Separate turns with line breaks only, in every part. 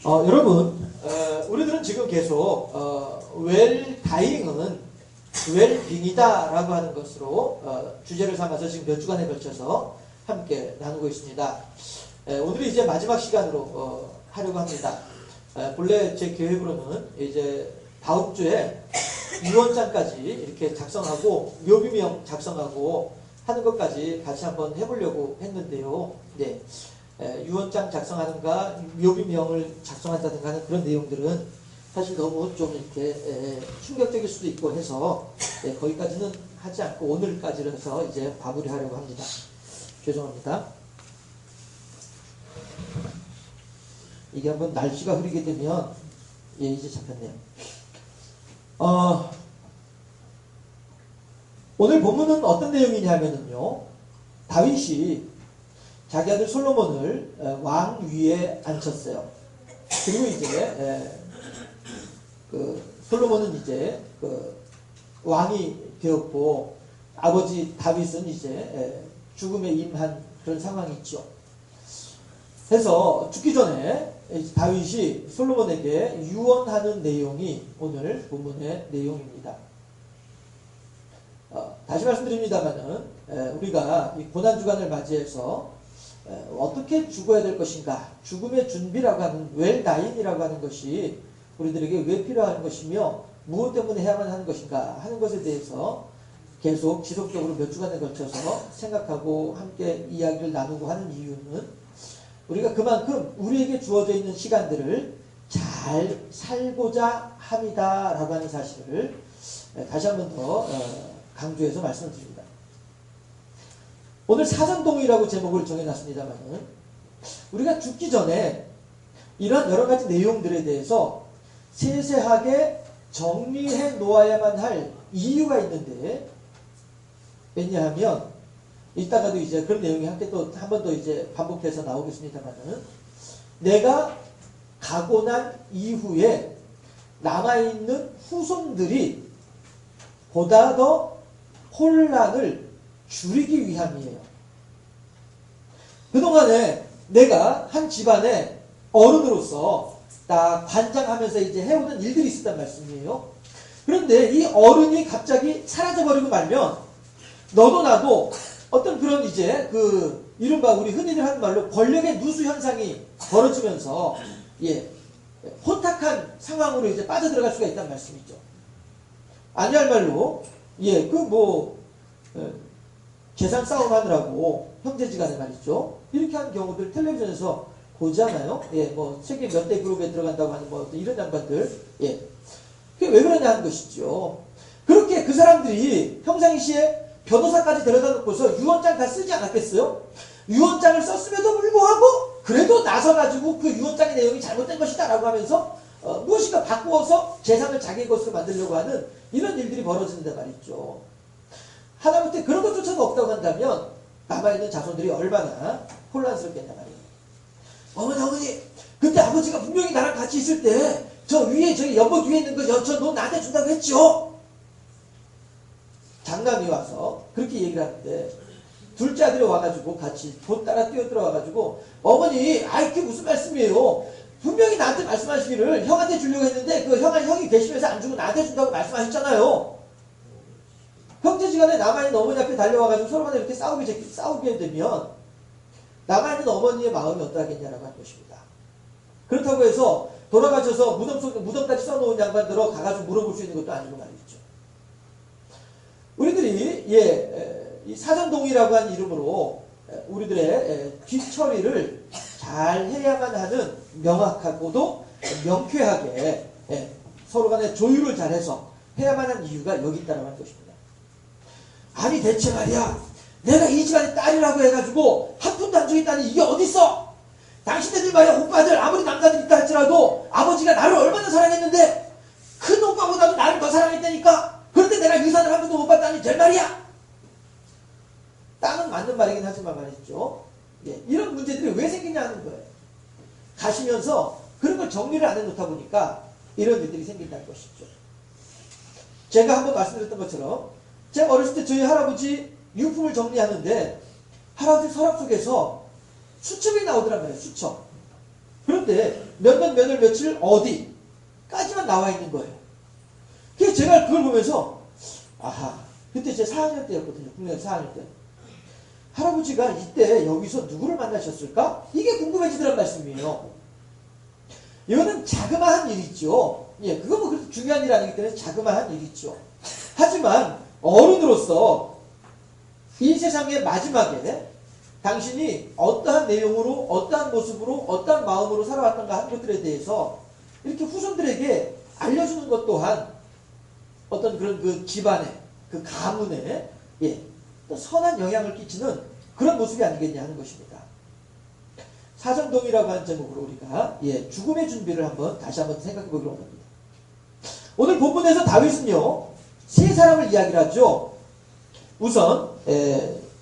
여러분, 우리들은 지금 계속 웰다잉은 웰빙이다 라고 하는 것으로 주제를 삼아서 지금 몇 주간에 걸쳐서 함께 나누고 있습니다. 오늘이 이제 마지막 시간으로 하려고 합니다. 본래 제 계획으로는 이제 다음 주에 유언장까지 이렇게 작성하고 묘비명 작성하고 하는 것까지 같이 한번 해보려고 했는데요. 네. 유언장 작성하는가 묘비명을 작성한다든가 하는 그런 내용들은 사실 너무 좀 이렇게 충격적일 수도 있고 해서 거기까지는 하지 않고 오늘까지라서 이제 마무리하려고 합니다. 죄송합니다. 이게 한번 날씨가 흐리게 되면 이제 잡혔네요. 오늘 본문은 어떤 내용이냐면요, 다윗이 자기 아들 솔로몬을 왕 위에 앉혔어요. 그리고 이제 솔로몬은 이제 왕이 되었고 아버지 다윗은 이제 죽음에 임한 그런 상황이 있죠. 그래서 죽기 전에 다윗이 솔로몬에게 유언하는 내용이 오늘 본문의 내용입니다. 다시 말씀드립니다만은 우리가 이 고난주간을 맞이해서 어떻게 죽어야 될 것인가, 죽음의 준비라고 하는 웰다잉이라고 하는 것이 우리들에게 왜 필요한 것이며 무엇 때문에 해야만 하는 것인가 하는 것에 대해서 계속 지속적으로 몇 주간에 걸쳐서 생각하고 함께 이야기를 나누고 하는 이유는 우리가 그만큼 우리에게 주어져 있는 시간들을 잘 살고자 합니다 라고 하는 사실을 다시 한 번 더 강조해서 말씀을 드립니다. 오늘 사전동의라고 제목을 정해놨습니다만은 우리가 죽기 전에 이런 여러 가지 내용들에 대해서 세세하게 정리해 놓아야만 할 이유가 있는데, 왜냐하면 이따가도 이제 그런 내용이 함께 또 한 번 더 이제 반복해서 나오겠습니다만은 내가 가고 난 이후에 남아있는 후손들이 보다 더 혼란을 줄이기 위함이에요. 그동안에 내가 한 집안의 어른으로서 딱 관장하면서 이제 해오던 일들이 있었단 말씀이에요. 그런데 이 어른이 갑자기 사라져버리고 말면 너도 나도 어떤 그런 이제 이른바 우리 흔히들 하는 말로 권력의 누수 현상이 벌어지면서 혼탁한 상황으로 이제 빠져들어갈 수가 있단 말씀이죠. 아니할 말로 재산 싸움하느라고 형제지간에 말이죠. 이렇게 하는 경우들 텔레비전에서 보잖아요. 세계 몇 대 그룹에 들어간다고 하는 이런 양반들. 그게 왜 그러냐 하는 것이죠. 그렇게 그 사람들이 평상시에 변호사까지 데려다 놓고서 유언장 다 쓰지 않았겠어요? 유언장을 썼음에도 불구하고 그래도 나서가지고 그 유언장의 내용이 잘못된 것이다 라고 하면서 무엇인가 바꾸어서 재산을 자기 것으로 만들려고 하는 이런 일들이 벌어지는데 말이죠. 하다못해 그런 것조차도 없다고 한다면 남아있는 자손들이 얼마나 혼란스럽겠냐 말이에요. 어머니 그때 아버지가 분명히 나랑 같이 있을 때 저 위에 저기 연못 위에 있는 거 저 돈 나한테 준다고 했죠. 장남이 와서 그렇게 얘기를 하는데 둘째 아들이 와가지고 같이 돈 따라 뛰어들어와가지고 어머니 그게 무슨 말씀이에요. 분명히 나한테 말씀하시기를 형한테 주려고 했는데 형이 계시면서 안 주고 나한테 준다고 말씀하셨잖아요. 형제지간에 남아있는 어머니 앞에 달려와가지고 서로 간에 이렇게 싸우게 되면 남아있는 어머니의 마음이 어떠하겠냐라고 하는 것입니다. 그렇다고 해서 돌아가셔서 무덤까지 써놓은 양반들어 가가지고 물어볼 수 있는 것도 아니고 말이죠. 우리들이 이 사전동의라고 하는 이름으로 우리들의 뒤처리를 잘 해야만 하는 명확하고도 명쾌하게 서로 간에 조율을 잘해서 해야만 하는 이유가 여기 있다는 것입니다. 아니 대체 말이야, 내가 이 집안의 딸이라고 해가지고 한 푼도 안 주겠다니 이게 어딨어? 당신네들 말이야, 오빠들 아무리 남자들 있다 할지라도 아버지가 나를 얼마나 사랑했는데 큰 오빠보다도 나를 더 사랑했다니까. 그런데 내가 유산을 한 번도 못 받다니 될 말이야. 땅은 맞는 말이긴 하지만 말이죠. 이런 문제들이 왜 생기냐 하는 거예요. 가시면서 그런 걸 정리를 안 해놓다 보니까 이런 일들이 생긴다는 것이죠. 제가 한번 말씀드렸던 것처럼 제가 어렸을 때 저희 할아버지 유품을 정리하는데 할아버지 서랍 속에서 수첩이 나오더란 말이에요. 수첩. 그런데 그런데 몇월 며칠 어디까지만 나와 있는 거예요. 그래서 제가 그걸 보면서 아하, 그때 제 4학년 때였거든요. 국내에서 4학년 때. 할아버지가 이때 여기서 누구를 만나셨을까? 이게 궁금해지더란 말씀이에요. 이거는 자그마한 일이죠. 예, 그거 뭐 그렇게 중요한 일 아니기 때문에 자그마한 일이죠. 하지만 어른으로서 이 세상의 마지막에 당신이 어떠한 내용으로, 어떠한 모습으로, 어떠한 마음으로 살아왔던가 하는 것들에 대해서 이렇게 후손들에게 알려주는 것 또한 어떤 그런 그 집안에, 그 가문에, 예, 또 선한 영향을 끼치는 그런 모습이 아니겠냐 하는 것입니다. 사정동이라고 하는 제목으로 우리가, 예, 죽음의 준비를 다시 한번 생각해 보기로 합니다. 오늘 본문에서 다윗은요, 세 사람을 이야기를 하죠. 우선,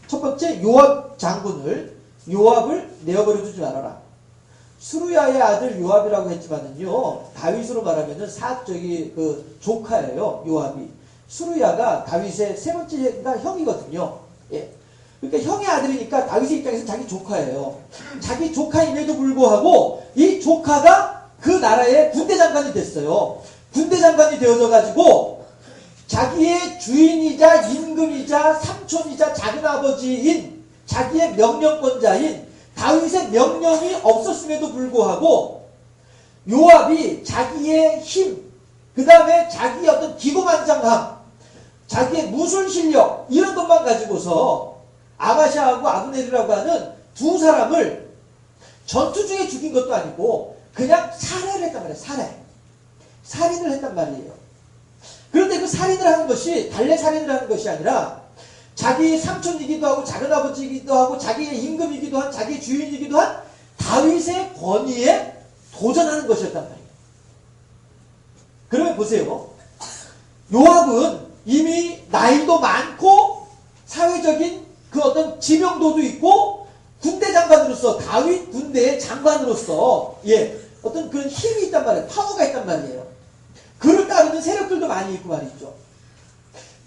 첫 번째 요압 장군을, 요압을 내어버려 두지 말아라. 수루야의 아들 요압이라고 했지만은요, 다윗으로 말하면은 조카예요, 요압이. 수루야가 다윗의 세 번째가 형이거든요. 예. 그러니까 형의 아들이니까 다윗의 입장에서 자기 조카예요. 자기 조카임에도 불구하고 이 조카가 그 나라의 군대 장관이 됐어요. 군대 장관이 되어져 가지고 자기의 주인이자 임금이자 삼촌이자 작은아버지인 자기의 명령권자인 다윗의 명령이 없었음에도 불구하고 요압이 자기의 힘, 그 다음에 자기의 어떤 기고만장함, 자기의 무술 실력 이런 것만 가지고서 아마샤하고 아브넬이라고 하는 두 사람을 전투 중에 죽인 것도 아니고 그냥 살해를 했단 말이에요. 살인을 했단 말이에요. 그런데 그 살인을 하는 것이 달래 살인을 하는 것이 아니라 자기의 삼촌이기도 하고 작은아버지이기도 하고 자기의 임금이기도 한 자기의 주인이기도 한 다윗의 권위에 도전하는 것이었단 말이에요. 그러면 보세요. 요압은 이미 나이도 많고 사회적인 그 어떤 지명도도 있고 군대 장관으로서 다윗 군대의 장관으로서 예, 어떤 그런 힘이 있단 말이에요. 파워가 있단 말이에요. 그를 따르는 세력들도 많이 있고 말이죠.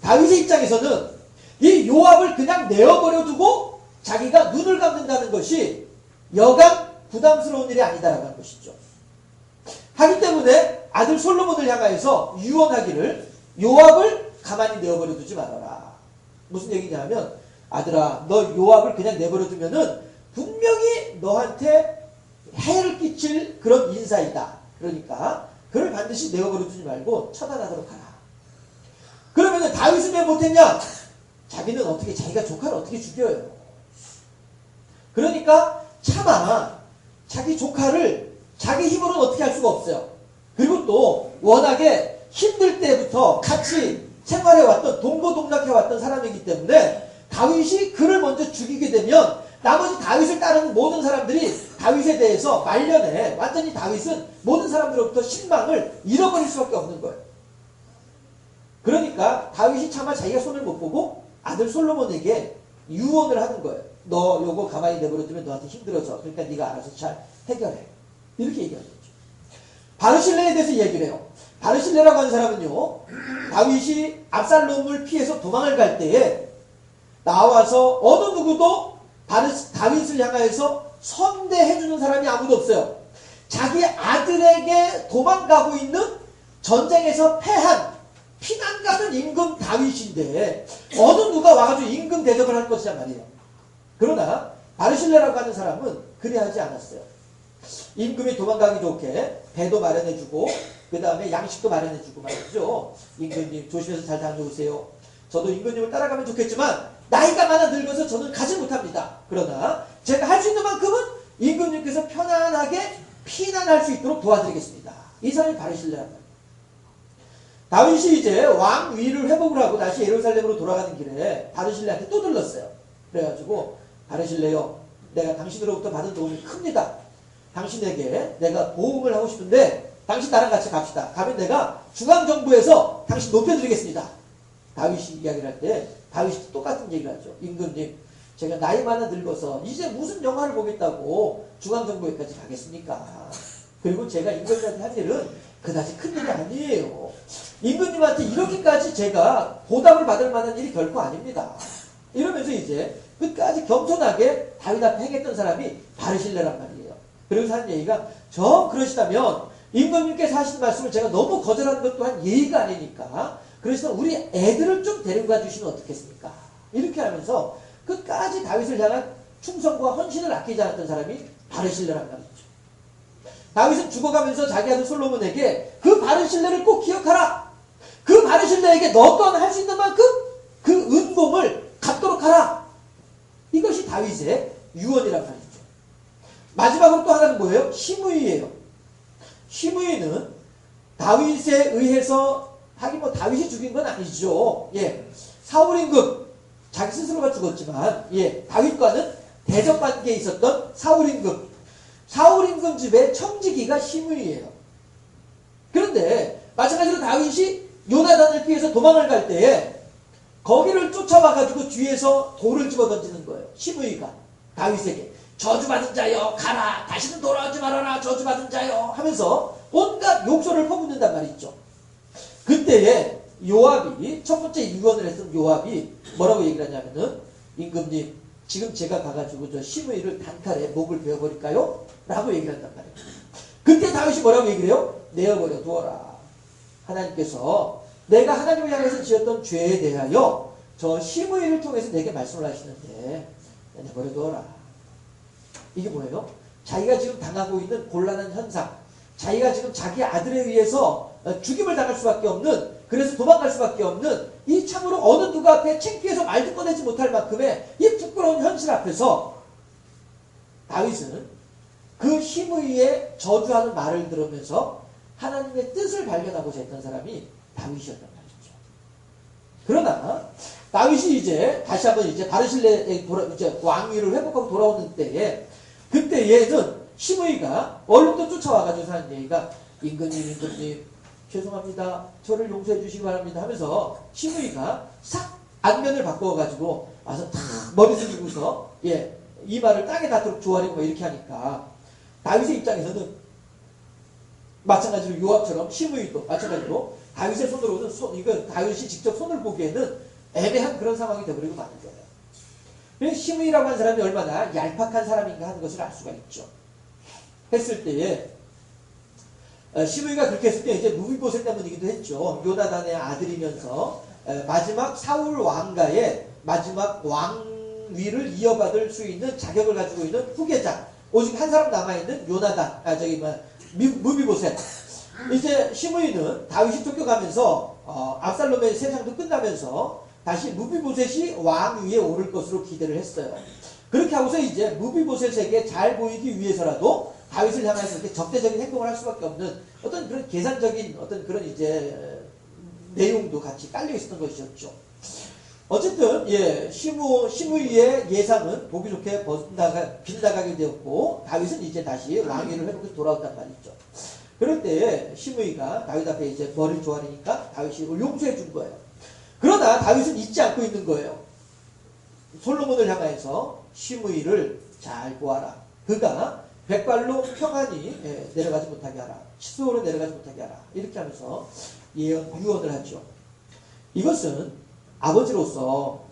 다윗의 입장에서는 이 요압을 그냥 내어버려 두고 자기가 눈을 감는다는 것이 여간 부담스러운 일이 아니다라고 하는 것이죠. 하기 때문에 아들 솔로몬을 향하여서 유언하기를 요압을 가만히 내어버려 두지 말아라. 무슨 얘기냐면 아들아 너 요압을 그냥 내버려 두면은 분명히 너한테 해를 끼칠 그런 인사이다. 그러니까 그를 반드시 내어버려 두지 말고 처단하도록 하라. 그러면은 다윗은 왜 못했냐? 자기는 어떻게 자기가 조카를 어떻게 죽여요? 그러니까 차마 자기 조카를 자기 힘으로는 어떻게 할 수가 없어요. 그리고 또 워낙에 힘들 때부터 같이 생활해왔던 동고동락해왔던 사람이기 때문에 다윗이 그를 먼저 죽이게 되면 나머지 다윗을 따르는 모든 사람들이 다윗에 대해서 말년에 완전히 다윗은 모든 사람들로부터 신망을 잃어버릴 수밖에 없는 거예요. 그러니까 다윗이 차마 자기가 손을 못 보고 아들 솔로몬에게 유언을 하는 거예요. 너 요거 가만히 내버려두면 너한테 힘들어져. 그러니까 네가 알아서 잘 해결해. 이렇게 얘기하는 거죠. 바르실레에 대해서 얘기를 해요. 바르실레라고 하는 사람은요, 다윗이 압살롬을 피해서 도망을 갈 때에 나와서 어느 누구도 다윗을 향하여서 선대해주는 사람이 아무도 없어요. 자기 아들에게 도망가고 있는 전쟁에서 패한 피난가는 임금 다윗인데 어느 누가 와가지고 임금 대접을 할 것이란 말이에요. 그러나 바르실레라고 하는 사람은 그리 하지 않았어요. 임금이 도망가기 좋게 배도 마련해주고 그 다음에 양식도 마련해주고 말이죠. 임금님 조심해서 잘 다녀오세요. 저도 임금님을 따라가면 좋겠지만 나이가 많아 늙어서 저는 가지 못합니다. 그러나 제가 할 수 있는 만큼은 임금님께서 편안하게 피난할 수 있도록 도와드리겠습니다. 이 사람이 바르실레란 말이에요. 다윗이 이제 왕위를 회복을 하고 다시 예루살렘으로 돌아가는 길에 바르실레한테 또 들렀어요. 그래가지고 바르실레요, 내가 당신으로부터 받은 도움이 큽니다. 당신에게 내가 보응을 하고 싶은데 당신 나랑 같이 갑시다. 가면 내가 중앙정부에서 당신 높여드리겠습니다. 다윗이 이야기를 할 때 다윗이 똑같은 얘기를 하죠. 임금님, 제가 나이 많아 늙어서 이제 무슨 영화를 보겠다고 중앙정부에까지 가겠습니까? 그리고 제가 임금님한테 할 일은 그다지 큰 일이 아니에요. 임금님한테 이렇게까지 제가 보답을 받을 만한 일이 결코 아닙니다. 이러면서 이제 끝까지 겸손하게 다윗 앞에 행했던 사람이 바르실레란 말이에요. 그러면서 하는 얘기가 그러시다면 임금님께서 하신 말씀을 제가 너무 거절하는 것 또한 예의가 아니니까 그러시다면 우리 애들을 좀 데리고 가주시면 어떻겠습니까? 이렇게 하면서 끝까지 다윗을 향한 충성과 헌신을 아끼지 않았던 사람이 바르실레란 말이죠. 다윗은 죽어가면서 자기 아들 솔로몬에게 그 바르실레를 꼭 기억하라. 그 바르실레에게 너 또한 할 수 있는 만큼 그 은공을 갖도록 하라. 이것이 다윗의 유언이란 말이죠. 마지막으로 또 하나는 뭐예요? 시므이예요. 시므이는 다윗에 의해서 하긴 뭐 다윗이 죽인 건 아니죠. 예, 사울 임금 자기 스스로가 죽었지만 다윗과는 대적 관계에 있었던 사울 임금 집의 청지기가 시므이예요. 그런데 마찬가지로 다윗이 요나단을 피해서 도망을 갈 때에 거기를 쫓아와가지고 뒤에서 돌을 집어 던지는 거예요. 시므이가 다윗에게 저주받은 자여 가라, 다시는 돌아오지 말아라, 저주받은 자여 하면서 온갖 욕설을 퍼붓는단 말이죠. 그때에 요압이 첫 번째 유언을 했던 요압이 뭐라고 얘기를 하냐면은 임금님 지금 제가 가가지고 저 시므이를 단칼에 목을 베어버릴까요? 라고 얘기를 한단 말이에요. 그때 다윗이 뭐라고 얘기를 해요? 내어버려 두어라. 하나님께서 내가 하나님을 향해서 지었던 죄에 대하여 저 시므이를 통해서 내게 말씀을 하시는데 내버려 두어라. 이게 뭐예요? 자기가 지금 당하고 있는 곤란한 현상, 자기가 지금 자기 아들에 의해서 죽임을 당할 수밖에 없는, 그래서 도망갈 수밖에 없는 이 참으로 어느 누가 앞에 창피해서 말도 꺼내지 못할 만큼의 이 부끄러운 현실 앞에서 다윗은 그 시므이의 저주하는 말을 들으면서 하나님의 뜻을 발견하고자 했던 사람이 다윗이었단 말이죠. 그러나 다윗이 이제 다시 한번 이제 바르실레의 이제 왕위를 회복하고 돌아오는 때에 그때에는 시므이가 얼른 쫓아와가지고 하는 얘기가 임금님 죄송합니다. 저를 용서해 주시기 바랍니다 하면서 시므이가 싹 안면을 바꿔가지고 와서 탁 머리 숙이고서 이마를 땅에 닿도록 조아리고 이렇게 하니까 다윗의 입장에서는 마찬가지로 요압처럼 시므이도 마찬가지로 다윗의 손으로는 이거 다윗이 직접 손을 보기에는 애매한 그런 상황이 되어버리고 마는 거예요. 그래서 시므이라고 하는 사람이 얼마나 얄팍한 사람인가 하는 것을 알 수가 있죠. 했을 때에 시므이가 그렇게 했을 때 이제 무비보셋 때문이기도 했죠. 요나단의 아들이면서 마지막 사울 왕가의 마지막 왕위를 이어받을 수 있는 자격을 가지고 있는 후계자, 오직 한 사람 남아있는 요나단, 무비보셋. 이제 시므이는 다윗이 쫓겨가면서 압살롬의 세상도 끝나면서 다시 무비보셋이 왕위에 오를 것으로 기대를 했어요. 그렇게 하고서 이제 무비보셋에게 잘 보이기 위해서라도 다윗을 향해서 이렇게 적대적인 행동을 할 수밖에 없는 어떤 그런 계산적인 어떤 그런 이제 내용도 같이 깔려 있었던 것이었죠. 어쨌든 시므이의 예상은 보기 좋게 빗나가게 되었고 다윗은 이제 다시 왕위를 회복해서 돌아온단 말이죠. 그럴 때 시므이가 다윗 앞에 이제 머리를 조아리니까 다윗이 이걸 용서해 준 거예요. 그러나 다윗은 잊지 않고 있는 거예요. 솔로몬을 향하여서 시므이를 잘 보아라. 그가 백발로 평안히 내려가지 못하게 하라. 시소로 내려가지 못하게 하라. 이렇게 하면서 유언을 하죠. 이것은 아버지로서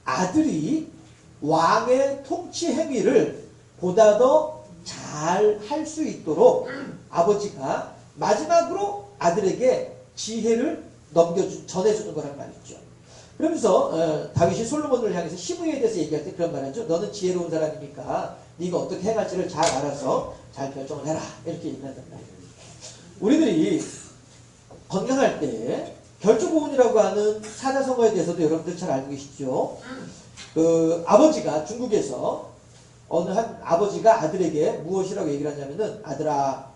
아들이 왕의 통치 행위를 보다 더 잘 할 수 있도록 아버지가 마지막으로 아들에게 지혜를 전해주는 거란 말이죠. 그러면서 다윗이 솔로몬을 향해서 시므이에 대해서 얘기할 때 그런 말을 하죠. 너는 지혜로운 사람이니까 네가 어떻게 행할지를 잘 알아서 잘 결정을 해라. 이렇게 얘기한단 말이에요. 우리들이 건강할 때 결조고운이라고 하는 사자성어에 대해서도 여러분들 잘 알고 계시죠? 아버지가 중국에서 어느 한 아버지가 아들에게 무엇이라고 얘기를 하냐면은 아들아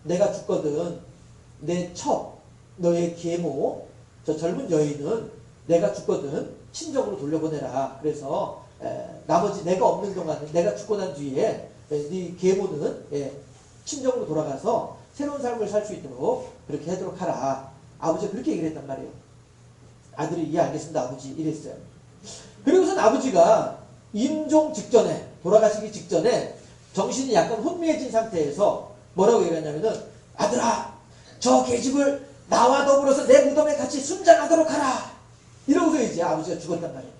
내가 죽거든 내 너의 계모 저 젊은 여인은 내가 죽거든 친정으로 돌려보내라. 그래서 나머지 내가 없는 동안은 내가 죽고 난 뒤에 네 계모는 친정으로 돌아가서 새로운 삶을 살 수 있도록 그렇게 하도록 하라. 아버지가 그렇게 얘기를 했단 말이에요. 아들이 예 알겠습니다 아버지 이랬어요. 그리고선 아버지가 임종 직전에 돌아가시기 직전에 정신이 약간 혼미해진 상태에서 뭐라고 얘기했냐면은 아들아 저 계집을 나와 더불어서 내 무덤에 같이 순장하도록 하라. 이러고서 이제 아버지가 죽었단 말이에요.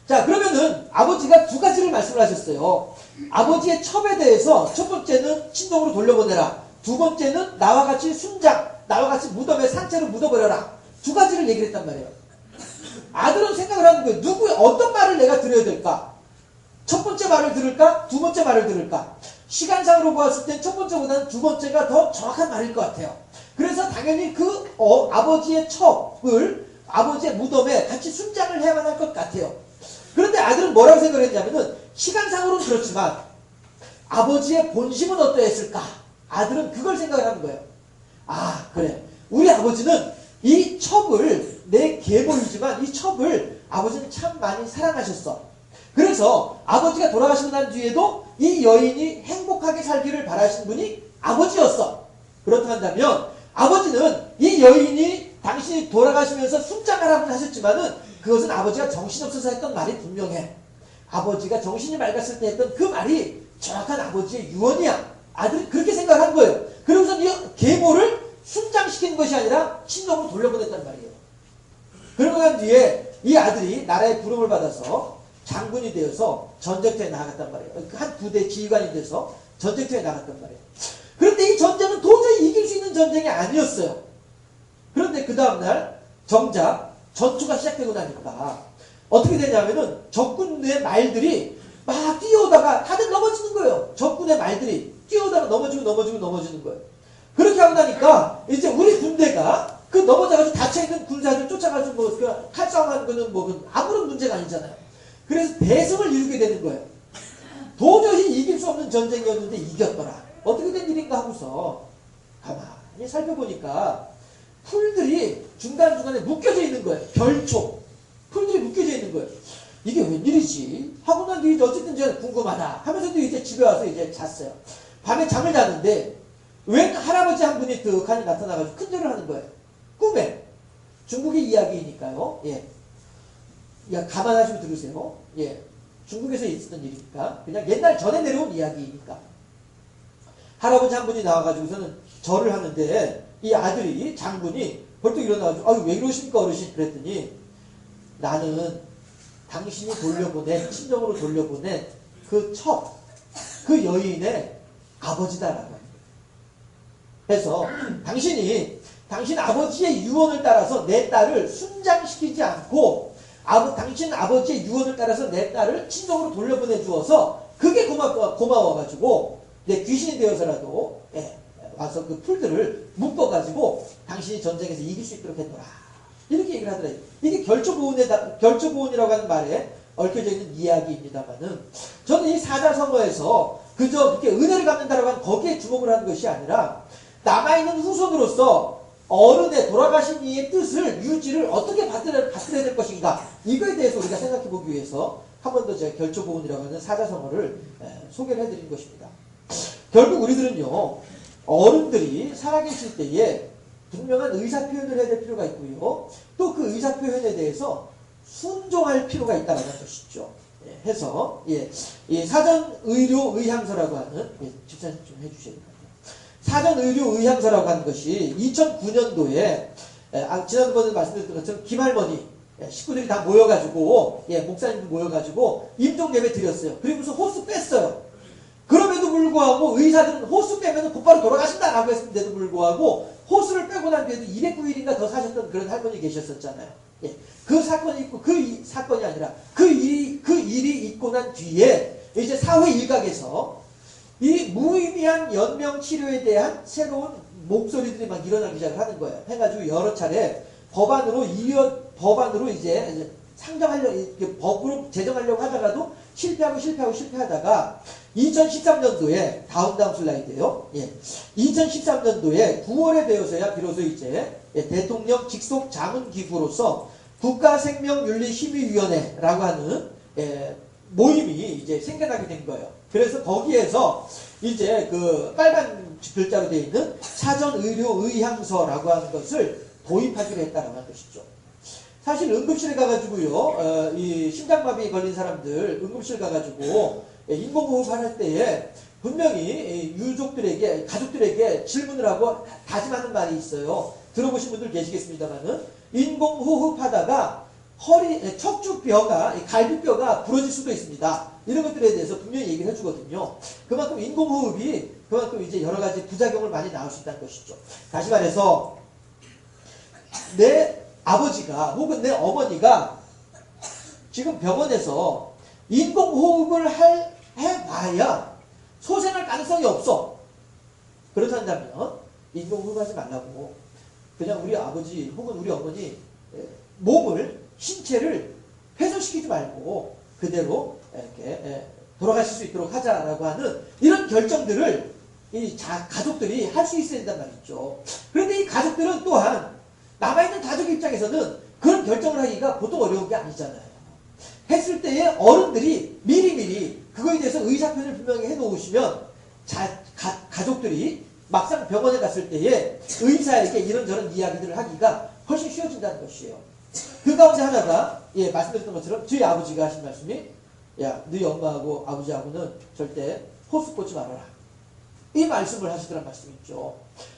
자, 그러면은 아버지가 두 가지를 말씀을 하셨어요. 아버지의 첩에 대해서 첫 번째는 친동으로 돌려보내라. 두 번째는 나와 같이 순장, 나와 같이 무덤에 산채로 묻어버려라. 두 가지를 얘기를 했단 말이에요. 아들은 생각을 하는 거예요. 어떤 말을 내가 들어야 될까? 첫 번째 말을 들을까? 두 번째 말을 들을까? 시간상으로 보았을 땐 첫 번째보다는 두 번째가 더 정확한 말일 것 같아요. 그래서 당연히 아버지의 첩을 아버지의 무덤에 같이 순장을 해야만 할 것 같아요. 그런데 아들은 뭐라고 생각을 했냐면은 시간상으로는 그렇지만 아버지의 본심은 어떠했을까? 아들은 그걸 생각을 하는 거예요. 아, 그래. 우리 아버지는 이 첩을 내 계보이지만 이 첩을 아버지는 참 많이 사랑하셨어. 그래서 아버지가 돌아가시고 난 뒤에도 이 여인이 행복하게 살기를 바라신 분이 아버지였어. 그렇다 한다면 아버지는 이 여인이 당신이 돌아가시면서 순장하라고 하셨지만은 그것은 아버지가 정신없어서 했던 말이 분명해. 아버지가 정신이 맑았을 때 했던 그 말이 정확한 아버지의 유언이야. 아들이 그렇게 생각한 거예요. 그러고서 이 계모를 순장시키는 것이 아니라 친정으로 돌려보냈단 말이에요. 그러고 난 뒤에 이 아들이 나라의 부름을 받아서 장군이 되어서 전쟁터에 나갔단 말이에요. 한 부대 지휘관이 돼서 전쟁터에 나갔단 말이에요. 그런데 이 전쟁은 도저히 이길 수 있는 전쟁이 아니었어요. 그런데 그 다음날 정작 전투가 시작되고 나니까 어떻게 되냐면은 적군의 말들이 막 뛰어오다가 다들 넘어지는 거예요. 적군의 말들이 뛰어오다가 넘어지는 거예요. 그렇게 하고 나니까 이제 우리 군대가 그 넘어져가지고 닫혀있는 군사들 쫓아가지고 칼싸움하는 거는 아무런 문제가 아니잖아요. 그래서 대승을 이루게 되는 거예요. 도저히 이길 수 없는 전쟁이었는데 이겼더라. 어떻게 된 일인가 하고서 가만히 살펴보니까 풀들이 중간중간에 묶여져 있는 거예요. 별초. 풀들이 묶여져 있는 거예요. 이게 웬일이지? 하고 난 뒤에 어쨌든 이제 궁금하다 하면서도 이제 집에 와서 이제 잤어요. 밤에 잠을 자는데 웬 할아버지 한 분이 득하니 나타나가지고 큰절을 하는 거예요. 꿈에. 중국의 이야기니까요. 예. 야, 감안하시고 들으세요. 예. 중국에서 있었던 일이니까. 그냥 옛날 전에 내려온 이야기니까. 할아버지 한 분이 나와가지고서는 절을 하는데 이 아들이 장군이 벌떡 일어나가지고 아유 왜 이러십니까 어르신 그랬더니 나는 당신이 친정으로 돌려보낸 그 첩, 그 여인의 아버지다라고 해서 당신 아버지의 유언을 따라서 내 딸을 순장시키지 않고 당신 아버지의 유언을 따라서 내 딸을 친정으로 돌려보내 주어서 그게 고마워가지고 내 귀신이 되어서라도 와서 그 풀들을 묶어가지고 당신이 전쟁에서 이길 수 있도록 했더라. 이렇게 얘기를 하더라고요. 이게 결조보온이라고 하는 말에 얽혀져 있는 이야기입니다만은 저는 이 사자성어에서 그저 그렇게 은혜를 갚는다라고 하는 거기에 주목을 하는 것이 아니라 남아있는 후손으로서 어른의 돌아가신 이의 뜻을 유지를 어떻게 받들어야 될 것인가 이거에 대해서 우리가 생각해 보기 위해서 한 번 더 제가 결조보온이라고 하는 사자성어를 소개를 해드린 것입니다. 결국 우리들은요 어른들이 살아계실 때에 분명한 의사표현을 해야 될 필요가 있고요. 또 그 의사표현에 대해서 순종할 필요가 있다는 것이죠. 해서 이 사전의료의향서라고 하는 집사님 좀 해주셔야 될 것 같아요. 사전의료의향서라고 하는 것이 2009년도에 지난번에 말씀드렸던 것처럼 김할머니 식구들이 다 모여가지고 목사님들 모여가지고 임종예배 드렸어요. 그리고서 호수 뺐어요. 그럼에도 불구하고 의사들은 호수 빼면 곧바로 돌아가신다라고 했는데도 불구하고 호수를 빼고 난 뒤에도 209일인가 더 사셨던 그런 할머니 계셨었잖아요. 그 사건이 있고 사건이 아니라 그 일이 있고 난 뒤에 이제 사회 일각에서 이 무의미한 연명 치료에 대한 새로운 목소리들이 막 일어나기 시작을 하는 거예요. 해가지고 여러 차례 법안으로 이제 법으로 제정하려고 하다가도 실패하다가 2013년도에 다음 슬라이드예요. 2013년도에 9월에 되어서야 비로소 이제 대통령 직속 자문 기구로서 국가생명윤리심의위원회라고 하는 모임이 이제 생겨나게 된 거예요. 그래서 거기에서 이제 그 빨간 글자로 되어 있는 사전의료의향서라고 하는 것을 도입하기로 했다라고 하는 것이죠. 사실 응급실에 가가지고요, 이 심장마비 걸린 사람들 응급실 가가지고 인공호흡 할 때에 분명히 유족들에게 가족들에게 질문을 하고 다짐하는 말이 있어요. 들어보신 분들 계시겠습니다만은 인공호흡 하다가 척추뼈가, 갈비뼈가 부러질 수도 있습니다. 이런 것들에 대해서 분명히 얘기를 해주거든요. 그만큼 인공호흡이 그만큼 이제 여러 가지 부작용을 많이 나올 수 있다는 것이죠. 다시 말해서 내 아버지가 혹은 내 어머니가 지금 병원에서 인공호흡을 해봐야 소생할 가능성이 없어. 그렇다면 인공호흡 하지 말라고 그냥 우리 아버지 혹은 우리 어머니 몸을 신체를 훼손시키지 말고 그대로 이렇게 돌아가실 수 있도록 하자라고 하는 이런 결정들을 이 가족들이 할 수 있어야 된단 말이죠. 그런데 이 가족들은 또한 남아있는 가족 입장에서는 그런 결정을 하기가 보통 어려운 게 아니잖아요. 했을 때에 어른들이 미리미리 그거에 대해서 의사표현을 분명히 해놓으시면 가족들이 막상 병원에 갔을 때에 의사에게 이런저런 이야기들을 하기가 훨씬 쉬워진다는 것이에요. 그 가운데 하나가 말씀드렸던 것처럼 저희 아버지가 하신 말씀이 야, 너희 엄마하고 아버지하고는 절대 호수 꽂지 말아라. 이 말씀을 하시더란 말씀이 있죠.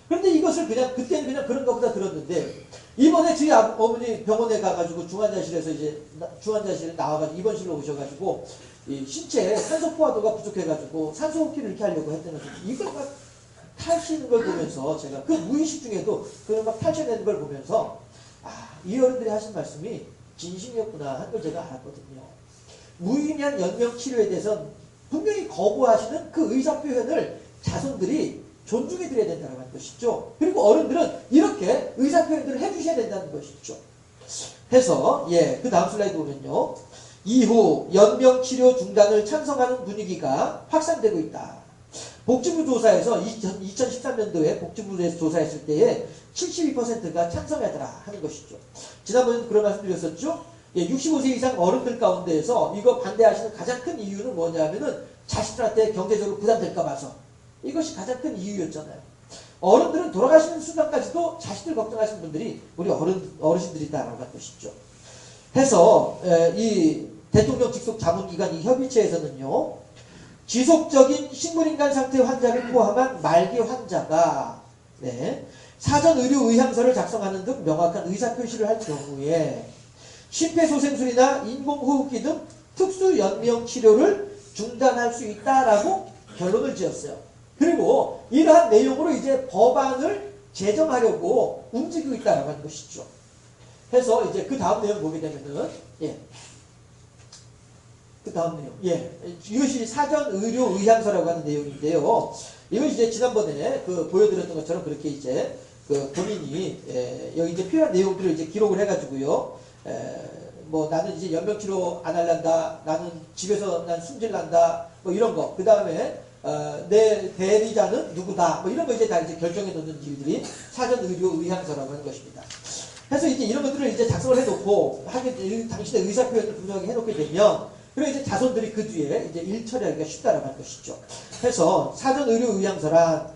그런데 이것을 그때는 그냥 그런 것보다 들었는데 이번에 저희 어머니 병원에 가가지고 중환자실에 나와가지고 입원실로 오셔가지고 이 신체에 산소 포화도가 부족해가지고 산소 호흡기를 이렇게 하려고 했다는 거죠. 이걸 막 탈시는 걸 보면서 제가 그 무의식 중에도 그걸 막 탈쳐내는 걸 보면서 이 어른들이 하신 말씀이 진심이었구나 하는 걸 제가 알았거든요. 무의미한 연명 치료에 대해서 분명히 거부하시는 그 의사 표현을 자손들이 존중해 드려야 된다는 것이죠. 그리고 어른들은 이렇게 의사 표현들을 해주셔야 된다는 것이죠. 해서 그 다음 슬라이드 보면요. 이후 연명 치료 중단을 찬성하는 분위기가 확산되고 있다. 복지부 조사에서 2013년도에 복지부에서 조사했을 때에 72%가 찬성하더라 하는 것이죠. 지난번에도 그런 말씀 드렸었죠. 65세 이상 어른들 가운데에서 이거 반대하시는 가장 큰 이유는 뭐냐면은 자식들한테 경제적으로 부담될까 봐서. 이것이 가장 큰 이유였잖아요. 어른들은 돌아가시는 순간까지도 자식들 걱정하시는 분들이 우리 어르신들이다라고 한 것이죠. 해서 이 대통령 직속 자문기관 이 협의체에서는요. 지속적인 식물인간 상태 환자를 포함한 말기 환자가 사전 의료 의향서를 작성하는 등 명확한 의사 표시를 할 경우에 심폐소생술이나 인공호흡기 등 특수 연명 치료를 중단할 수 있다라고 결론을 지었어요. 그리고 이러한 내용으로 이제 법안을 제정하려고 움직이고 있다라고 하는 것이죠. 해서 이제 그 다음 내용 보게 되면은 그 다음 내용 이것이 사전 의료 의향서라고 하는 내용인데요. 이것이 이제 지난번에 보여드렸던 것처럼 그렇게 이제 본인이 여기 이제 필요한 내용들을 이제 기록을 해가지고요. 뭐 나는 이제 연명치료 안 할란다. 나는 집에서 난 숨질란다. 뭐 이런 거. 그 다음에 내 대리자는 누구다. 뭐 이런 거 이제 다 이제 결정해 놓는 일들이 사전 의료 의향서라고 하는 것입니다. 그래서 이제 이런 것들을 이제 작성을 해놓고 당신의 의사 표현을 분명히 해놓게 되면 그리고 이제 자손들이 그 뒤에 이제 일 처리하기가 쉽다라고 하는 것이죠. 그래서 사전 의료 의향서란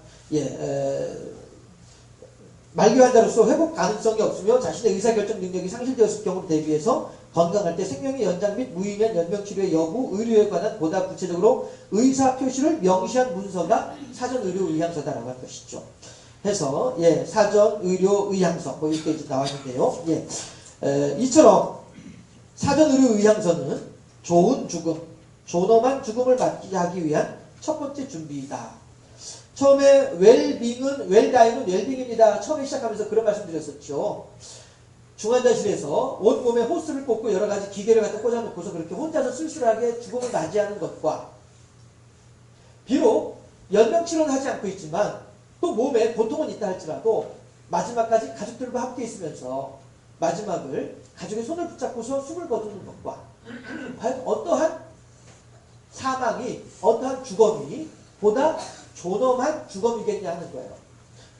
말기 환자로서 회복 가능성이 없으며 자신의 의사결정 능력이 상실되었을 경우를 대비해서 건강할 때 생명의 연장 및 무의미한 연명치료의 여부, 의료에 관한 보다 구체적으로 의사 표시를 명시한 문서가 사전 의료 의향서다라고 하는 것이죠. 해서 사전 의료 의향서 뭐 이렇게 이제 나와 있는데요. 이처럼 사전 의료 의향서는 좋은 죽음, 존엄한 죽음을 맞게 하기 위한 첫 번째 준비이다. 처음에 웰다이는 웰빙입니다. 처음에 시작하면서 그런 말씀 드렸었죠. 중환자실에서 온몸에 호스를 꽂고 여러 가지 기계를 갖다 꽂아놓고서 그렇게 혼자서 쓸쓸하게 죽음을 맞이하는 것과 비록 연명치료는 하지 않고 있지만 또 몸에 고통은 있다 할지라도 마지막까지 가족들과 함께 있으면서 마지막을 가족의 손을 붙잡고서 숨을 거두는 것과 과연 어떠한 사망이 어떠한 죽음이 보다 존엄한 죽음이겠냐 하는 거예요.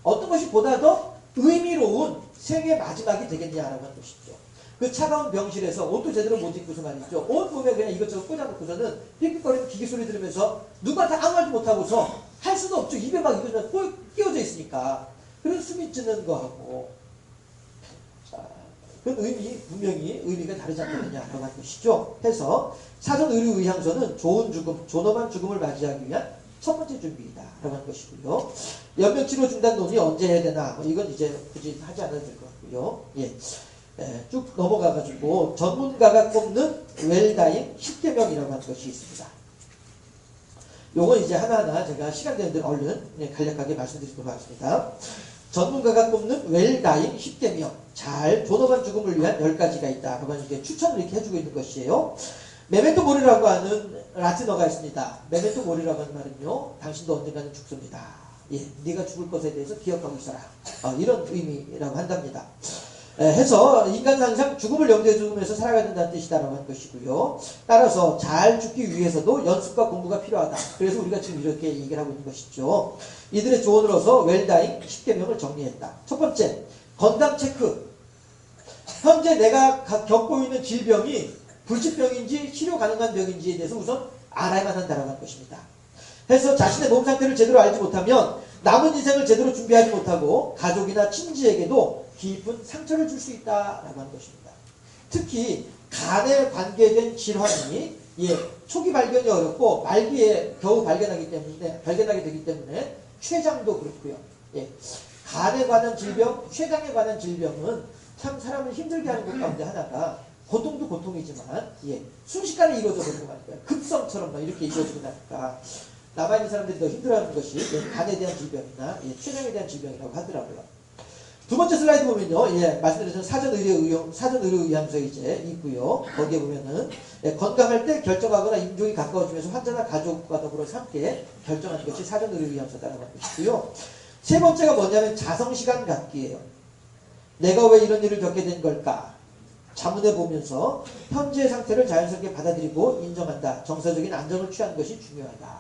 어떤 것이 보다 더 의미로운 생의 마지막이 되겠냐라고 하는 것이죠. 그 차가운 병실에서 옷도 제대로 못 입고서 말이죠. 온몸에 그냥 이것저것 꽂아놓고서는 삑삑거리는 기계 소리 들으면서 누구한테 아무 말도 못하고서 할 수도 없죠. 입에 막 이거 끼워져 있으니까. 그래서 숨이 찌는 거하고 그 분명히 의미가 다르지 않느냐라고 하는 것이죠. 해서 사전 의료 의향서는 좋은 죽음, 존엄한 죽음을 맞이하기 위한 첫 번째 준비이다 라고 하는 것이고요. 연명치료 중단 논의 언제 해야 되나 이건 이제 굳이 하지 않아도 될 것 같고요. 쭉 넘어가가지고 전문가가 꼽는 웰다잉 10계명이라고 하는 것이 있습니다. 요건 이제 하나하나 제가 시간 되는 대로 얼른 간략하게 말씀드리도록 하겠습니다. 전문가가 꼽는 웰다잉 10계명, 잘 존엄한 죽음을 위한 10가지가 있다. 그러면 이게 추천을 이렇게 해주고 있는 것이에요. 메멘토 모리라고 하는 라틴어가 있습니다. 메멘토 모리라고 하는 말은요, 당신도 언젠가는 죽습니다. 예, 네가 죽을 것에 대해서 기억하고 있어라. 이런 의미라고 한답니다. 해서 인간은 항상 죽음을 염두에 두면서 살아가야 된다는 뜻이다라고 하는 것이고요. 따라서 잘 죽기 위해서도 연습과 공부가 필요하다. 그래서 우리가 지금 이렇게 얘기를 하고 있는 것이죠. 이들의 조언으로서 웰다잉 10계명을 정리했다. 첫 번째, 건강 체크. 현재 내가 겪고 있는 질병이 불치병인지 치료 가능한 병인지에 대해서 우선 알아야만 한다라고 하는 것입니다. 해서 자신의 몸 상태를 제대로 알지 못하면 남은 인생을 제대로 준비하지 못하고 가족이나 친지에게도 깊은 상처를 줄 수 있다라고 하는 것입니다. 특히 간에 관계된 질환이 초기 발견이 어렵고 말기에 겨우 발견하게 되기 때문에 췌장도 그렇고요. 간에 관한 질병, 췌장에 관한 질병은 참 사람을 힘들게 하는 것 가운데 하나가 고통도 고통이지만 순식간에 이루어져 버리는 거니까요. 급성처럼 막 이렇게 이루어지고 나니까 남아있는 사람들이 더 힘들어하는 것이 간에 대한 질병이나 췌장에 대한 질병이라고 하더라고요. 두 번째 슬라이드 보면요, 말씀드린 사전의료의학서 이제 있고요. 거기에 보면은 건강할 때 결정하거나 임종이 가까워지면서 환자나 가족과 더불어 함께 결정하는 것이 사전의료의학서다라고 하는 것이고요. 세 번째가 뭐냐면 자성시간 갖기예요. 내가 왜 이런 일을 겪게 된 걸까? 자문해 보면서 현재의 상태를 자연스럽게 받아들이고 인정한다. 정서적인 안정을 취하는 것이 중요하다.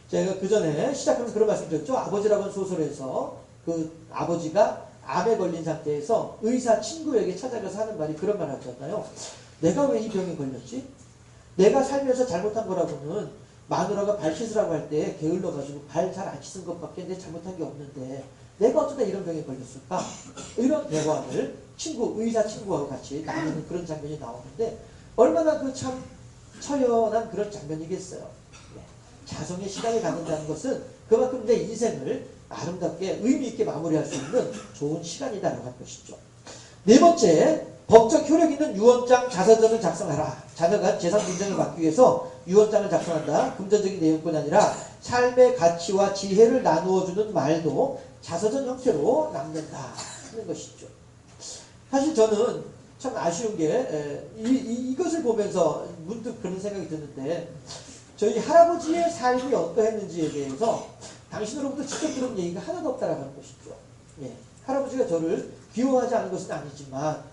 제가 그 전에 시작하면서 그런 말씀 드렸죠. 아버지라고 하는 소설에서 그 아버지가 암에 걸린 상태에서 의사 친구에게 찾아가서 하는 말이 그런 말 하잖아요. 내가 왜 이 병에 걸렸지? 내가 살면서 잘못한 거라고는 마누라가 발 씻으라고 할 때 게을러가지고 발 잘 안 씻은 것밖에 내 잘못한 게 없는데 내가 어쩌다 이런 병에 걸렸을까? 이런 대화를 의사 친구하고 같이 나누는 그런 장면이 나오는데 얼마나 그 참 처연한 그런 장면이겠어요. 자성의 시간을 갖는다는 것은 그만큼 내 인생을 아름답게 의미있게 마무리할 수 있는 좋은 시간이다라고 할 것이죠. 네 번째, 법적 효력 있는 유언장 자서전을 작성하라. 자녀가 재산 분쟁을 막기 위해서 유언장을 작성한다. 금전적인 내용뿐 아니라 삶의 가치와 지혜를 나누어주는 말도 자서전 형태로 남는다 하는 것이죠. 사실 저는 참 아쉬운 게 이것을 보면서 문득 그런 생각이 드는데 저희 할아버지의 삶이 어떠했는지에 대해서 당신으로부터 직접 들은 얘기가 하나도 없다라고 하는 것이죠. 할아버지가 저를 귀여워하지 않은 것은 아니지만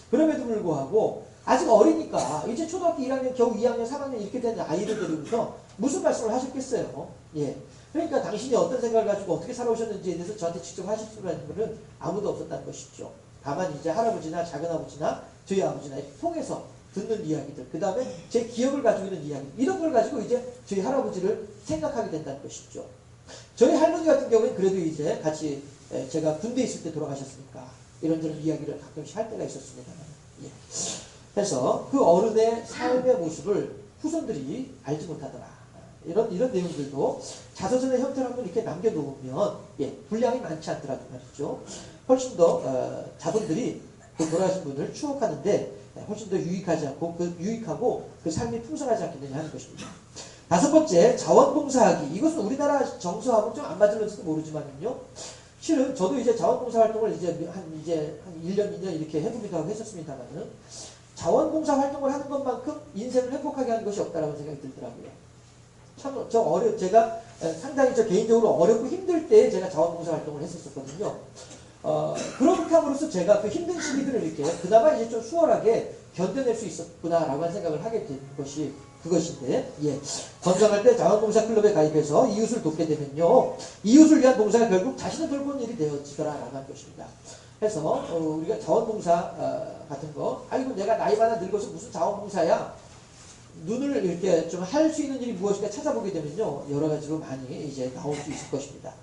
그럼에도 불구하고 아직 어리니까 이제 초등학교 1학년 겨우 2학년 3학년 이렇게 된 아이를 데리고서 무슨 말씀을 하셨겠어요. 그러니까 당신이 어떤 생각을 가지고 어떻게 살아오셨는지에 대해서 저한테 직접 하실 수 있는 분은 아무도 없었다는 것이죠. 다만 이제 할아버지나 작은아버지나 저희 아버지나 통해서 듣는 이야기들, 그 다음에 제 기억을 가지고 있는 이야기, 이런 걸 가지고 이제 저희 할아버지를 생각하게 된다는 것이죠. 저희 할머니 같은 경우는 그래도 이제 같이 제가 군대에 있을 때 돌아가셨으니까 이런저런 이야기를 가끔씩 할 때가 있었습니다. 그래서 그 어른의 삶의 모습을 후손들이 알지 못하더라. 이런 내용들도 자서전의 형태로 한번 이렇게 남겨놓으면 분량이 많지 않더라도 말이죠. 훨씬 더 자손들이 그 돌아가신 분을 추억하는데 훨씬 더 유익하고 그 삶이 풍성하지 않겠느냐 하는 것입니다. 다섯 번째, 자원봉사하기. 이것은 우리나라 정서하고 좀 안 맞을는지도 모르지만요. 실은 저도 이제 자원봉사 활동을 이제 한 1년, 2년 이렇게 해보기도 하고 했었습니다만은 자원봉사 활동을 하는 것만큼 인생을 행복하게 하는 것이 없다라고 생각이 들더라고요. 참 제가 상당히 개인적으로 어렵고 힘들 때 제가 자원봉사 활동을 했었거든요. 그렇게 함으로써 제가 그 힘든 시기들을 이렇게 그나마 이제 좀 수월하게 견뎌낼 수 있었구나라고 하는 생각을 하게 된 것이 그것인데, 건강할 때 자원봉사 클럽에 가입해서 이웃을 돕게 되면요, 이웃을 위한 봉사가 결국 자신을 돌보는 일이 되어지더라라고 하는 것입니다. 그래서 우리가 자원봉사 같은 거, 아이고 내가 나이 많아 늙어서 무슨 자원봉사야, 눈을 이렇게 좀 할 수 있는 일이 무엇인가 찾아보게 되면요, 여러 가지로 많이 이제 나올 수 있을 것입니다.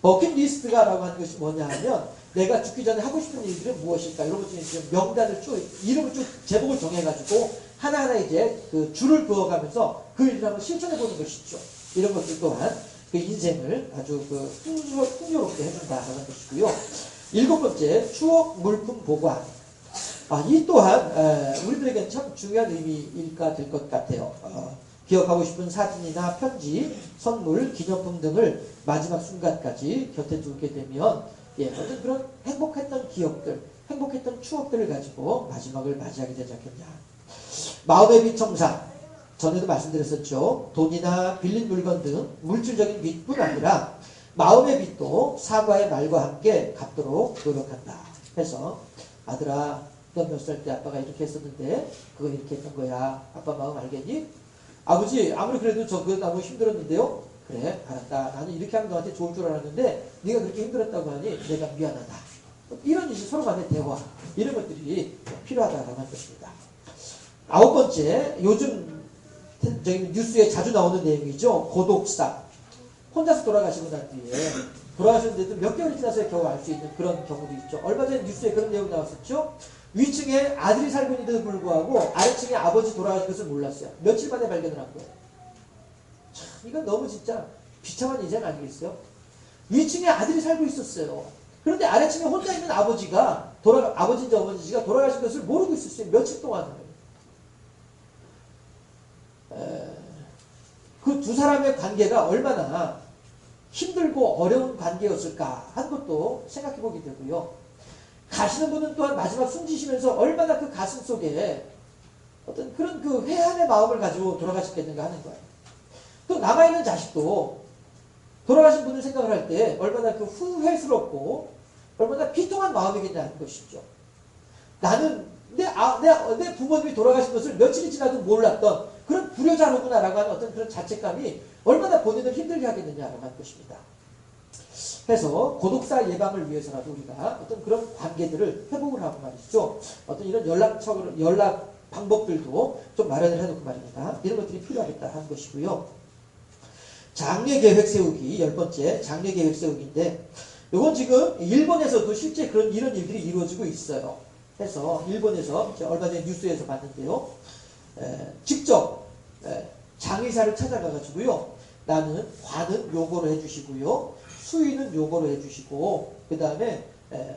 버킷리스트가라고 하는 것이 뭐냐 하면 내가 죽기 전에 하고 싶은 일들은 무엇일까, 이런 것들이 명단을 이름을 쭉 제목을 정해가지고 하나하나 이제 그 줄을 그어가면서 그 일을 한번 실천해보는 것이죠. 이런 것들 또한 그 인생을 아주 풍요롭게 해준다라는 것이고요. 7번째, 추억 물품 보관. 이 또한 우리들에게는 참 중요한 의미일까 될 것 같아요. 기억하고 싶은 사진이나 편지, 선물, 기념품 등을 마지막 순간까지 곁에 두게 되면 어떤 그런 행복했던 기억들, 행복했던 추억들을 가지고 마지막을 맞이하게 되지 않겠냐. 마음의 빛 청산. 전에도 말씀드렸었죠. 돈이나 빌린 물건 등 물질적인 빛뿐 아니라 마음의 빛도 사과의 말과 함께 갚도록 노력한다. 해서 아들아, 너 몇 살 때 아빠가 이렇게 했었는데 그거 이렇게 했던 거야. 아빠 마음 알겠니? 아버지, 아무리 그래도 그거 너무 힘들었는데요. 그래, 알았다. 나는 이렇게 하면 너한테 좋을 줄 알았는데 네가 그렇게 힘들었다고 하니 내가 미안하다. 이런 이제 서로 간의 대화, 이런 것들이 필요하다라고 할 것입니다. 9번째, 요즘 뉴스에 자주 나오는 내용이죠. 고독사. 혼자서 돌아가시고 난 뒤에 돌아가셨는데도 몇 개월이 지나서 겨우 알 수 있는 그런 경우도 있죠. 얼마 전에 뉴스에 그런 내용이 나왔었죠. 위층에 아들이 살고 있는데도 불구하고 아래층에 아버지 돌아가신 것을 몰랐어요. 며칠 만에 발견을 한 거예요. 참, 이건 너무 진짜 비참한 인생 아니겠어요? 위층에 아들이 살고 있었어요. 그런데 아래층에 혼자 있는 아버지가 아버지인지 어머니가 돌아가신 것을 모르고 있었어요. 며칠 동안을. 그 두 사람의 관계가 얼마나 힘들고 어려운 관계였을까 하는 것도 생각해 보게 되고요. 가시는 분은 또한 마지막 숨지시면서 얼마나 그 가슴 속에 어떤 그런 그 회한의 마음을 가지고 돌아가셨겠는가 하는 거예요. 또 남아있는 자식도 돌아가신 분을 생각을 할 때 얼마나 그 후회스럽고 얼마나 비통한 마음이겠냐 하는 것이죠. 나는 내 부모님이 돌아가신 것을 며칠이 지나도 몰랐던 그런 불효자로구나라고 하는 어떤 그런 자책감이 얼마나 본인을 힘들게 하겠느냐라고 하는 것입니다. 해서 고독사 예방을 위해서라도 우리가 어떤 그런 관계들을 회복을 하고 말이죠. 어떤 이런 연락 방법들도 좀 마련을 해놓고 말입니다. 이런 것들이 필요하겠다 하는 것이고요. 장래 계획 세우기, 10번째 장래 계획 세우기인데, 이건 지금 일본에서도 실제 이런 일들이 이루어지고 있어요. 해서 일본에서 얼마 전에 뉴스에서 봤는데요. 직접 장의사를 찾아가가지고요. 나는 관은 요거로 해주시고요. 수의는 요거로 해주시고, 그 다음에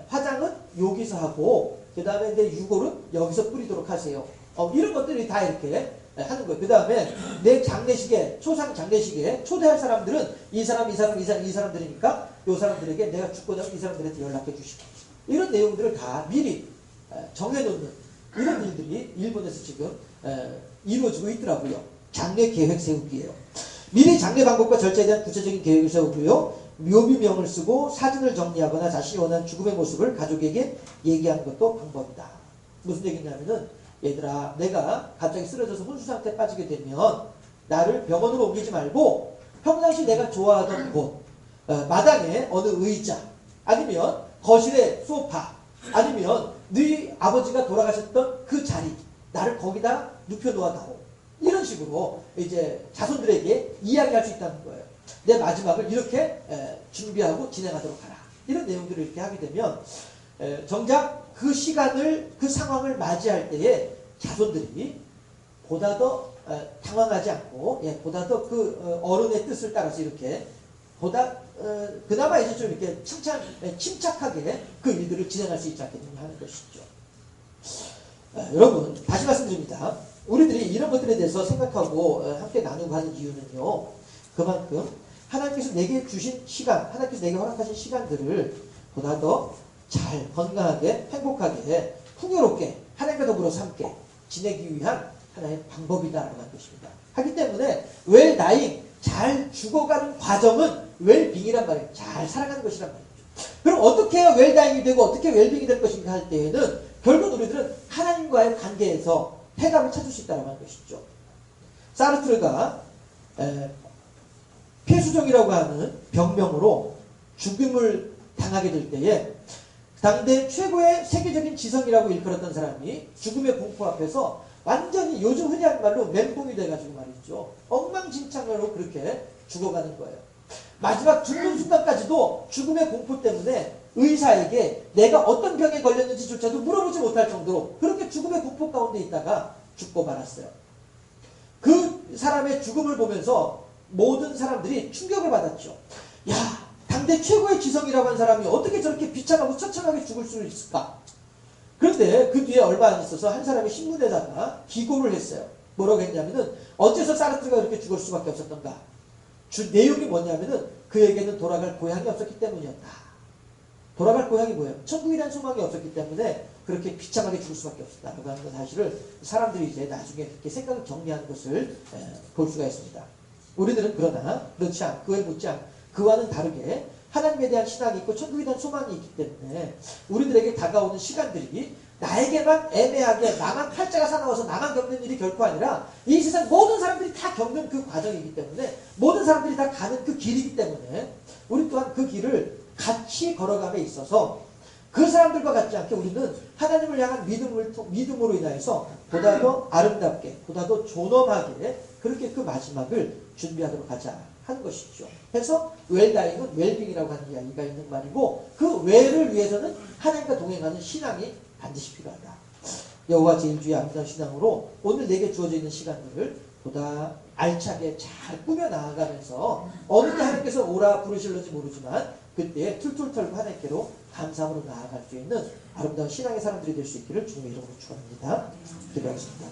화장은 여기서 하고, 그 다음에 내 유골은 여기서 뿌리도록 하세요. 이런 것들이 다 이렇게 하는 거예요. 그 다음에 내 장례식에, 초상 장례식에 초대할 사람들은 이 사람들이니까 이 사람들에게 내가 죽고 나면 이 사람들한테 연락해 주시고, 이런 내용들을 다 미리 정해놓는 이런 일들이 일본에서 지금 이루어지고 있더라고요. 장례 계획 세우기예요. 미리 장례 방법과 절차에 대한 구체적인 계획을 세우고요. 묘비명을 쓰고 사진을 정리하거나 자신이 원하는 죽음의 모습을 가족에게 얘기하는 것도 방법이다. 무슨 얘기냐면은, 얘들아, 내가 갑자기 쓰러져서 혼수 상태에 빠지게 되면 나를 병원으로 옮기지 말고 평상시 내가 좋아하던 곳, 마당에 어느 의자, 아니면 거실의 소파, 아니면 네 아버지가 돌아가셨던 그 자리, 나를 거기다 눕혀놓아다오. 이런 식으로 이제 자손들에게 이야기할 수 있다는 거예요. 내 마지막을 이렇게 준비하고 진행하도록 하라. 이런 내용들을 이렇게 하게 되면 정작 그 시간을, 그 상황을 맞이할 때에 자손들이 보다 더 당황하지 않고, 보다 더 그 어른의 뜻을 따라서 이렇게 보다 그나마 이제 좀 이렇게 침착하게 그 일들을 진행할 수 있지 않겠느냐 하는 것이죠. 여러분, 다시 말씀드립니다. 우리들이 이런 것들에 대해서 생각하고 함께 나누고 하는 이유는요, 그만큼 하나님께서 내게 주신 시간, 하나님께서 내게 허락하신 시간들을 보다 더 잘, 건강하게, 행복하게, 풍요롭게 하나님과 더불어서 함께 지내기 위한 하나의 방법이다라고 하는 것입니다. 하기 때문에 웰다잉, 잘 죽어가는 과정은 웰빙이란 말이에요. 잘 살아가는 것이란 말이죠. 그럼 어떻게 해야 웰다잉이 되고 어떻게 웰빙이 될 것인가 할 때에는 결국 우리들은 하나님과의 관계에서 해답을 찾을 수 있다는 것이죠. 사르트르가 폐수종이라고 하는 병명으로 죽음을 당하게 될 때에 당대 최고의 세계적인 지성이라고 일컬었던 사람이 죽음의 공포 앞에서 완전히 요즘 흔히 하는 말로 멘붕이 돼가지고 말이죠. 엉망진창으로 그렇게 죽어가는 거예요. 마지막 죽는 순간까지도 죽음의 공포 때문에 의사에게 내가 어떤 병에 걸렸는지조차도 물어보지 못할 정도로 그렇게 죽음의 공포 가운데 있다가 죽고 말았어요. 그 사람의 죽음을 보면서 모든 사람들이 충격을 받았죠. 야, 당대 최고의 지성이라고 하는 사람이 어떻게 저렇게 비참하고 처참하게 죽을 수 있을까? 그런데 그 뒤에 얼마 안 있어서 한 사람이 신문에다가 기고를 했어요. 뭐라고 했냐면은 어째서 사르트가 그렇게 죽을 수밖에 없었던가? 내용이 뭐냐면은 그에게는 돌아갈 고향이 없었기 때문이었다. 돌아갈 고향이 뭐예요? 천국이라는 소망이 없었기 때문에 그렇게 비참하게 죽을 수밖에 없었다라고 하는 사실을 사람들이 이제 나중에 그렇게 생각을 정리하는 것을 볼 수가 있습니다. 우리들은 그러나 그렇지 않고 그에 묻지 않고 그와는 다르게 하나님에 대한 신앙이 있고 천국에 대한 소망이 있기 때문에 우리들에게 다가오는 시간들이 나에게만 애매하게 나만 팔자가 사나워서 나만 겪는 일이 결코 아니라 이 세상 모든 사람들이 다 겪는 그 과정이기 때문에 모든 사람들이 다 가는 그 길이기 때문에 우리 또한 그 길을 같이 걸어감에 있어서 그 사람들과 같지 않게 우리는 하나님을 향한 믿음으로 인하여서 보다 더 아름답게 보다 더 존엄하게 그렇게 그 마지막을 준비하도록 하자 하는 것이죠. 그래서 웰다잉은 웰빙이라고 하는 이야기가 있는 말이고 그 웰을 위해서는 하나님과 동행하는 신앙이 반드시 필요하다. 여호와 제1주의 아름다운 신앙으로 오늘 내게 주어져 있는 시간들을 보다 알차게 잘 꾸며 나아가면서 어느 때 하나님께서 오라 부르실는지 모르지만 그때 툴툴 털고 하나님께로 감사함으로 나아갈 수 있는 아름다운 신앙의 사람들이 될 수 있기를 주님의 이름으로 축원합니다. 기도하겠습니다.